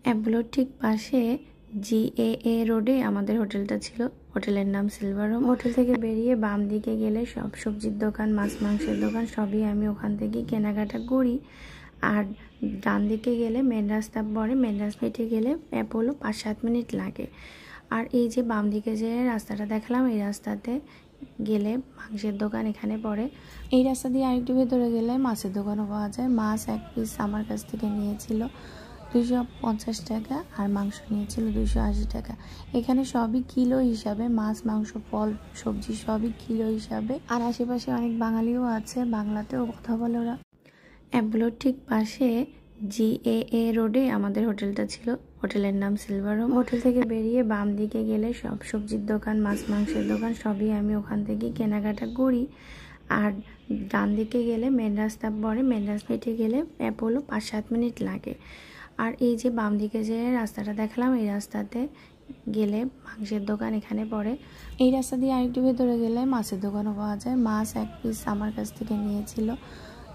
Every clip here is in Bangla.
অ্যাপোলোর ঠিক পাশে জিএএ রোডে আমাদের হোটেলটা ছিল। হোটেলের নাম সিলভার হোম। হোটেল থেকে বেরিয়ে বাম দিকে গেলে সব সবজির দোকান, মাছ মাংসের দোকান সবই আমি ওখান থেকে কেনাকাটা করি। আর ডান দিকে গেলে মেন রাস্তা পড়ে, মেন রাস্তা হেঁটে গেলে অ্যাপোলো 5-7 মিনিট লাগে। আর এই যে বাম দিকে যে রাস্তাটা দেখালাম, এই রাস্তাতে গেলে মাংসের দোকান এখানে পড়ে। এই রাস্তা দিয়ে আরেকটু ভেতরে গেলে মাছের দোকানও পাওয়া যায়। মাছ এক পিস আমার কাছ থেকে নিয়েছিল 250 টাকা আর মাংস নিয়েছিল 280 টাকা। এখানে সবই কিলো হিসাবে, মাছ মাংস ফল সবজি সবই কিলো হিসাবে। আর আশেপাশে অনেক বাঙালিও আছে, বাংলাতেও কথা বলে ওরা। অ্যাপোলোর ঠিক পাশে জিএএ রোডে আমাদের হোটেলটা ছিল। হোটেলের নাম সিলভার হোম। হোটেল থেকে বেরিয়ে বাম দিকে গেলে সব সবজির দোকান, মাছ মাংসের দোকান সবই আমি ওখান থেকে কেনাকাটা করি। আর ডান দিকে গেলে মেন রাস্তা পড়ে, মেন রাস্তা হেঁটে গেলে অ্যাপোলো 5-7 মিনিট লাগে। আর এই যে বাম দিকে যে রাস্তাটা দেখালাম, এই রাস্তাতে গেলে মাংসের দোকান এখানে পড়ে। এই রাস্তা দিয়ে আরেকটু ভেতরে গেলে মাছের দোকানও পাওয়া যায়। মাছ এক পিস আমার কাছ থেকে নিয়েছিল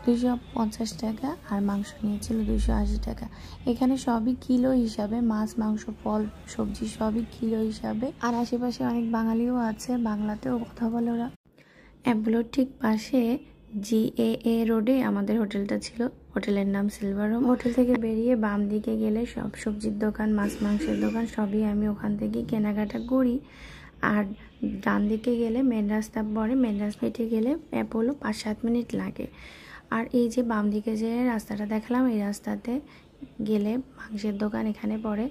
250 টাকা আর মাংস নিয়েছিল 280 টাকা। এখানে সবই কিলো হিসাবে, মাছ মাংস ফল সবজি সবই কিলো হিসাবে। আর আশেপাশে অনেক বাঙালিও আছে, বাংলাতেও কথা বলে ওরা। অ্যাপোলোর ঠিক পাশে জিএএ রোডে আমাদের হোটেলটা ছিল। হোটেলের নাম সিলভার হোম। হোটেল থেকে বেরিয়ে বাম দিকে গেলে সব সবজির দোকান, মাছ মাংসের দোকান সবই আমি ওখান থেকে কেনাকাটা করি। আর ডান দিকে গেলে মেন রাস্তা পড়ে, মেন রাস্তা হেঁটে গেলে অ্যাপোলো 5-7 মিনিট লাগে। আর এই যে বাম দিকে যে রাস্তাটা দেখালাম, এই রাস্তাতে গেলে মাংসের দোকান এখানে পড়ে।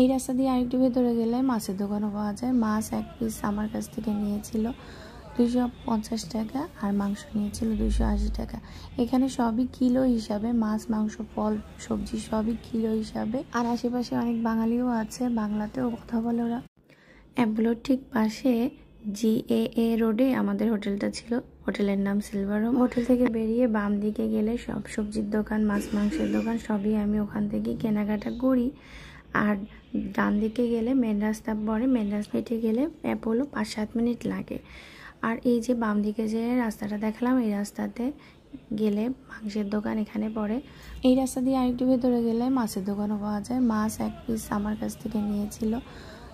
এই রাস্তা দিয়ে আরেকটু ভেতরে গেলে মাছের দোকানও পাওয়া যায়। মাছ এক পিস আমার কাছ থেকে নিয়েছিল 250 টাকা আর মাংস নিয়েছিল 280 টাকা। এখানে সবই কিলো হিসাবে, মাছ মাংস ফল সবজি সবই কিলো হিসাবে। আর আশেপাশে অনেক বাঙালিও আছে, বাংলাতেও কথা বলে ওরা। অ্যাপোলোর ঠিক পাশে জিএএ রোডে আমাদের হোটেলটা ছিল। হোটেলের নাম সিলভার হোম। হোটেল থেকে বেরিয়ে বাম দিকে গেলে সব সবজির দোকান, মাছ মাংসের দোকান সবই আমি ওখান থেকে কেনাকাটা করি। আর ডান দিকে গেলে মেন রাস্তা পড়ে, মেন রাস্তা হেঁটে গেলে অ্যাপোলো 5-7 মিনিট লাগে। আর এই যে বাম দিকে যে রাস্তাটা দেখালাম, এই রাস্তাতে গেলে মাংসের দোকান এখানে পড়ে। এই রাস্তা দিয়ে আরেকটু ভেতরে গেলে মাছের দোকানও পাওয়া যায়। মাছ এক পিস আমার কাছ থেকে নিয়েছিল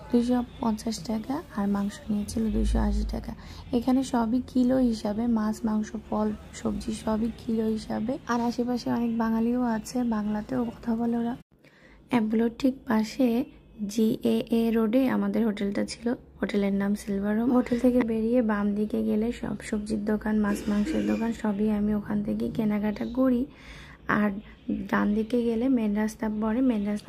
250 টাকা আর মাংস নিয়েছিল 280 টাকা। এখানে সবই কিলো হিসাবে, মাছ মাংস ফল সবজি সবই কিলো হিসাবে। আর আশেপাশে অনেক বাঙালিও আছে, বাংলাতেও কথা বলে ওরা। অ্যাপোলোর ঠিক পাশে জিএএ রোডে আমাদের হোটেলটা ছিল। হোটেলের নাম সিলভার হোম। হোটেল থেকে বেরিয়ে বাম দিকে গেলে সব সবজির দোকান, মাছ মাংসের দোকান সবই আমি ওখান থেকে কেনাকাটা করি। আর ডান দিকে গেলে মেন রাস্তা পড়ে, মেন রাস্তা